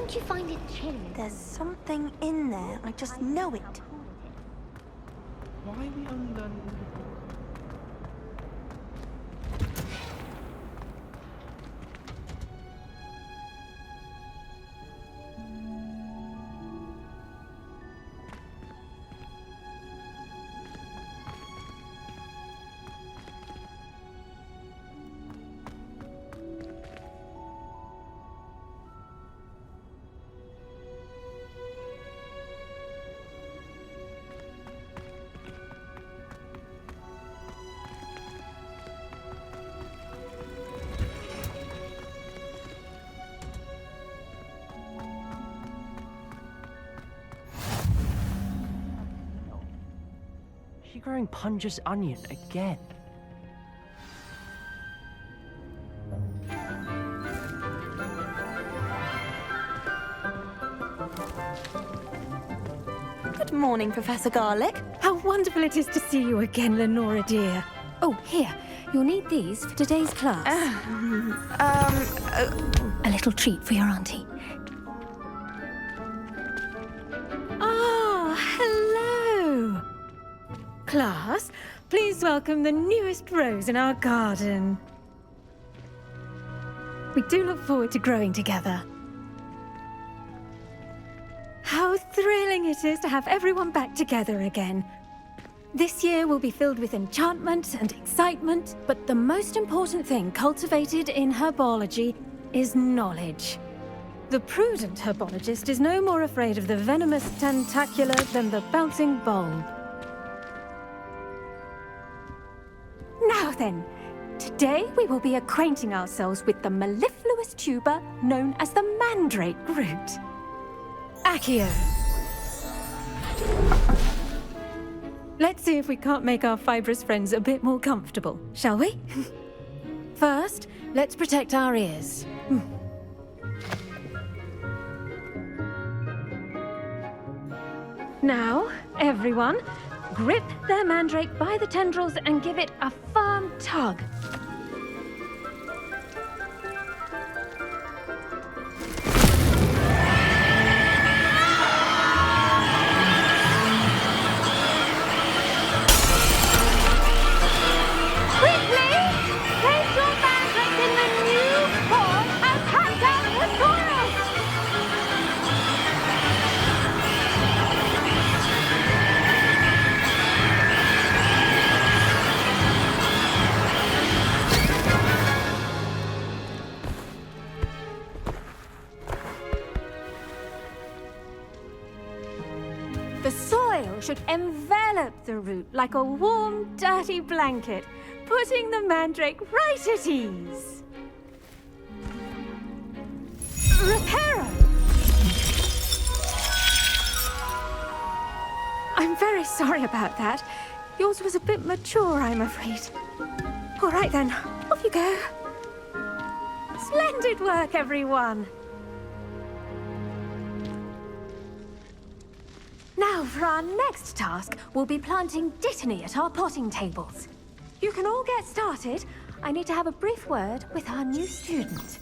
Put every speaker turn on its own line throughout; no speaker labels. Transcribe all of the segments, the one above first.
Don't you find it chilly?
There's something in there. I just know it.
Why are we only learning? She growing Punja's onion again.
Good morning, Professor Garlick.
How wonderful it is to see you again, Lenora dear. Oh, here. You'll need these for today's class. A little treat for your auntie. Ah, hello. Class, please welcome the newest rose in our garden. We do look forward to growing together. How thrilling it is to have everyone back together again. This year will be filled with enchantment and excitement, but the most important thing cultivated in herbology is knowledge. The prudent herbologist is no more afraid of the venomous tentacular than the bouncing bulb. Now then, today we will be acquainting ourselves with the mellifluous tuber known as the mandrake root. Accio. Let's see if we can't make our fibrous friends a bit more comfortable, shall we? First, let's protect our ears. Now, everyone, grip their mandrake by the tendrils and give it a firm tug. The soil should envelop the root like a warm, dirty blanket, putting the mandrake right at ease. Reparo! I'm very sorry about that. Yours was a bit mature, I'm afraid. All right then, off you go. Splendid work, everyone. Now, for our next task, we'll be planting dittany at our potting tables. You can all get started. I need to have a brief word with our new student.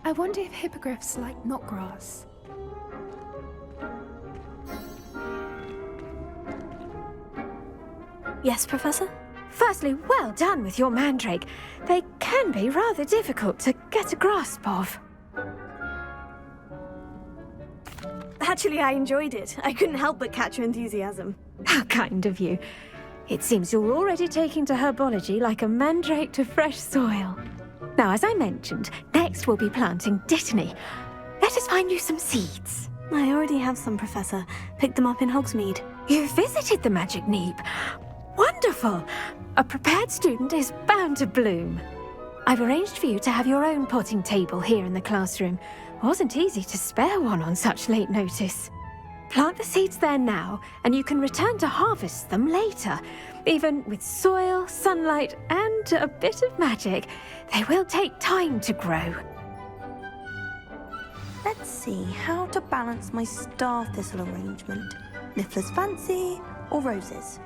I wonder if hippogriffs like knotgrass.
Yes, Professor?
Firstly, well done with your mandrake. They can be rather difficult to get a grasp of.
Actually, I enjoyed it. I couldn't help but catch your enthusiasm.
How kind of you. It seems you're already taking to herbology like a mandrake to fresh soil. Now, as I mentioned, next we'll be planting dittany. Let us find you some seeds.
I already have some, Professor. Picked them up in Hogsmeade.
You visited the Magic Neep. Wonderful! A prepared student is bound to bloom. I've arranged for you to have your own potting table here in the classroom. Wasn't easy to spare one on such late notice. Plant the seeds there now, and you can return to harvest them later. Even with soil, sunlight, and a bit of magic, they will take time to grow.
Let's see how to balance my star thistle arrangement. Niffler's fancy or roses?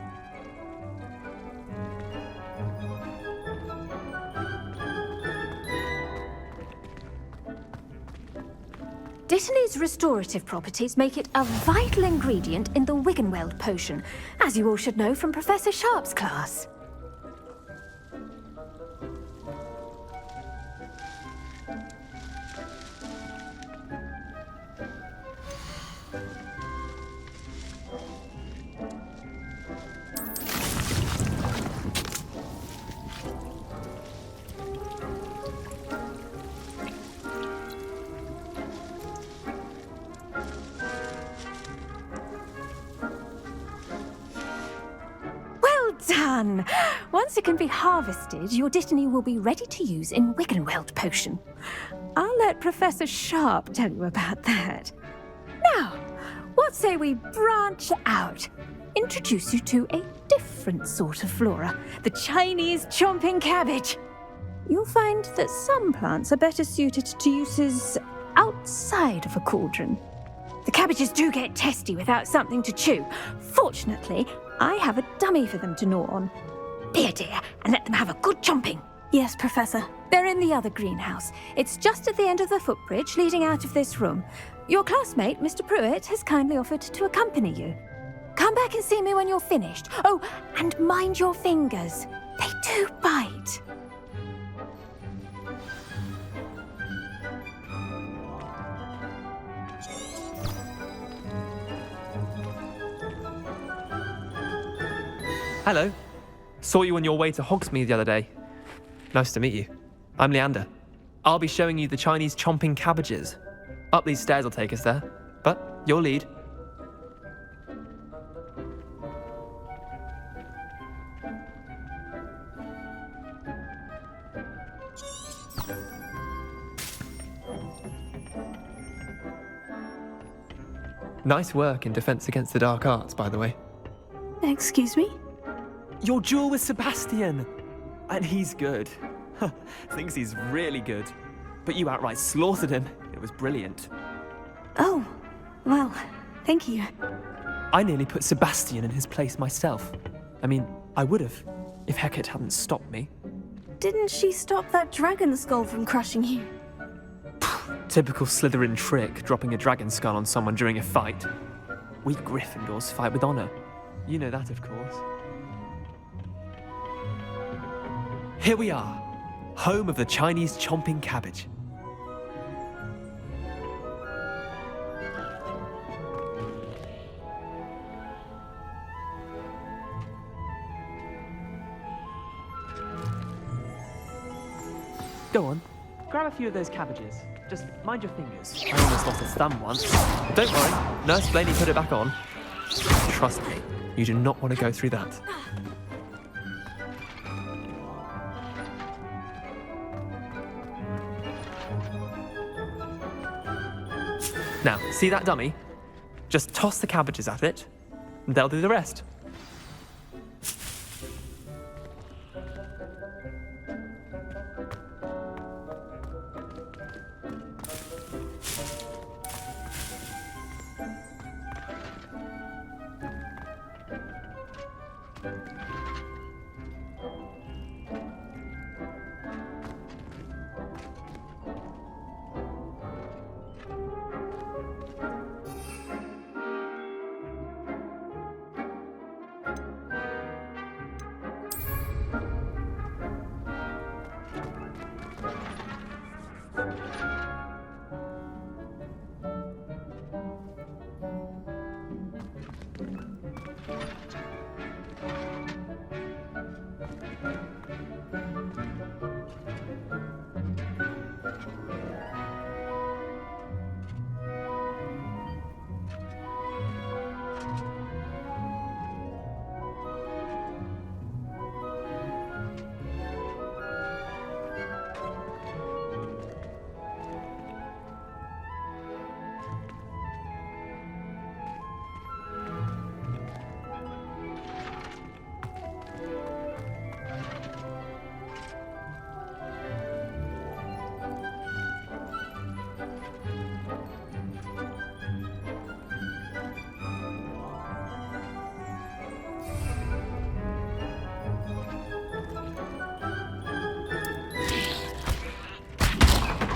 Dittany's restorative properties make it a vital ingredient in the Wiggenweld potion, as you all should know from Professor Sharp's class. Done! Once it can be harvested, your Dittany will be ready to use in Wiggenweld potion. I'll let Professor Sharp tell you about that. Now, what say we branch out? Introduce you to a different sort of flora, the Chinese chomping cabbage. You'll find that some plants are better suited to uses outside of a cauldron. The cabbages do get testy without something to chew. Fortunately, I have a dummy for them to gnaw on. Be a dear and let them have a good chomping.
Yes, Professor.
They're in the other greenhouse. It's just at the end of the footbridge leading out of this room. Your classmate, Mr. Pruitt, has kindly offered to accompany you. Come back and see me when you're finished. Oh, and mind your fingers. They do bite.
Hello. Saw you on your way to Hogsmeade the other day. Nice to meet you. I'm Leander. I'll be showing you the Chinese chomping cabbages. Up these stairs will take us there, but your lead. Nice work in Defense Against the Dark Arts, by the way.
Excuse me?
Your duel with Sebastian! And he's good. Thinks he's really good. But you outright slaughtered him. It was brilliant.
Oh, well, thank you.
I nearly put Sebastian in his place myself. I mean, I would have, if Hecate hadn't stopped me.
Didn't she stop that dragon skull from crushing you?
Typical Slytherin trick, dropping a dragon skull on someone during a fight. We Gryffindors fight with honor. You know that, of course. Here we are, home of the Chinese chomping cabbage. Go on, grab a few of those cabbages. Just mind your fingers. I almost lost a thumb once. But don't worry, Nurse Blaney put it back on. Trust me, you do not want to go through that. Now, see that dummy? Just toss the cabbages at it, and they'll do the rest.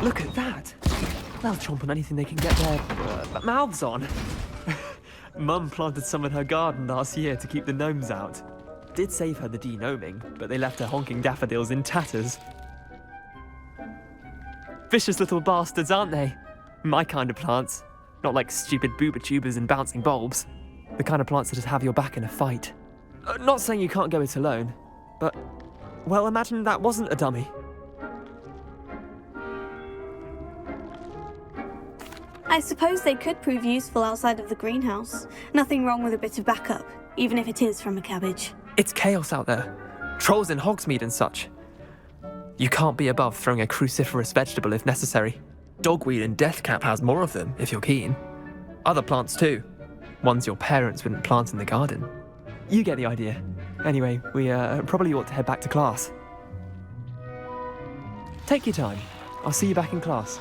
Look at that. They'll chomp on anything they can get their mouths on. Mum planted some in her garden last year to keep the gnomes out. Did save her the de-gnoming, but they left her honking daffodils in tatters. Vicious little bastards, aren't they? My kind of plants. Not like stupid booba tubers and bouncing bulbs. The kind of plants that just have your back in a fight. Not saying you can't go it alone, but, well, imagine that wasn't a dummy.
I suppose they could prove useful outside of the greenhouse. Nothing wrong with a bit of backup, even if it is from a cabbage.
It's chaos out there. Trolls in Hogsmeade and such. You can't be above throwing a cruciferous vegetable if necessary. Dogweed and deathcap has more of them, if you're keen. Other plants too. Ones your parents wouldn't plant in the garden. You get the idea. Anyway, we probably ought to head back to class. Take your time. I'll see you back in class.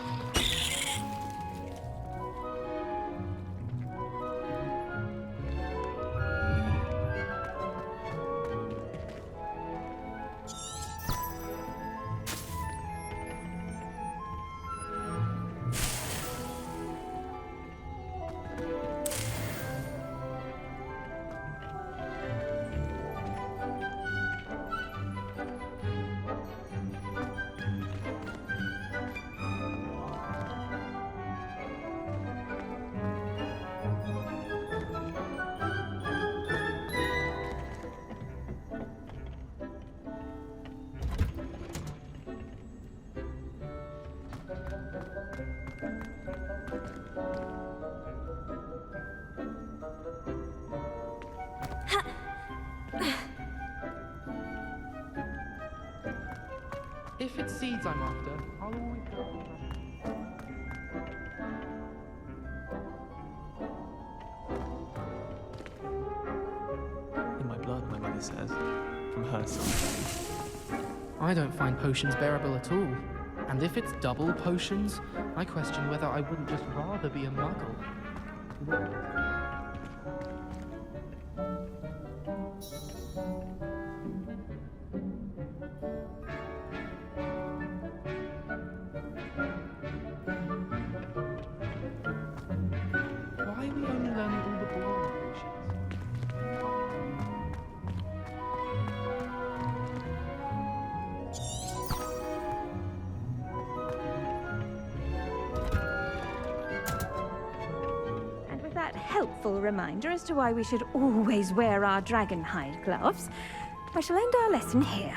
If it's seeds I'm after, I'll always go.
In my blood, my mother says. From her side.
I don't find potions bearable at all. And if it's double potions, I question whether I wouldn't just rather be a muggle. Why are we only learning all the boring potions?
And with that helpful reminder as to why we should always wear our dragon hide gloves, I shall end our lesson here.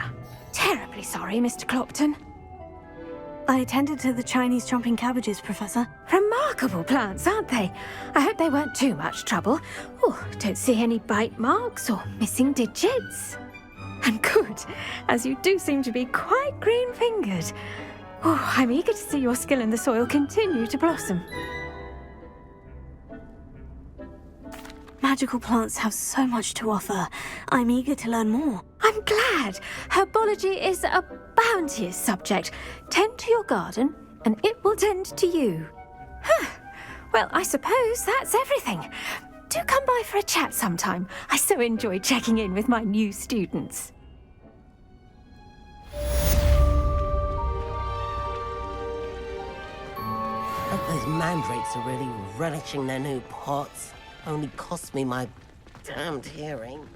Terribly sorry, Mr. Clopton.
I attended to the Chinese chomping cabbages, Professor.
Remarkable plants, aren't they? I hope they weren't too much trouble. Oh, don't see any bite marks or missing digits. And good, as you do seem to be quite green-fingered. Oh, I'm eager to see your skill in the soil continue to blossom.
Magical plants have so much to offer. I'm eager to learn more.
I'm glad. Herbology is a bounteous subject. Tend to your garden, and it will tend to you. Huh. Well, I suppose that's everything. Do come by for a chat sometime. I so enjoy checking in with my new students.
Hope those mandrakes are really relishing their new pots. Only cost me my damned hearing.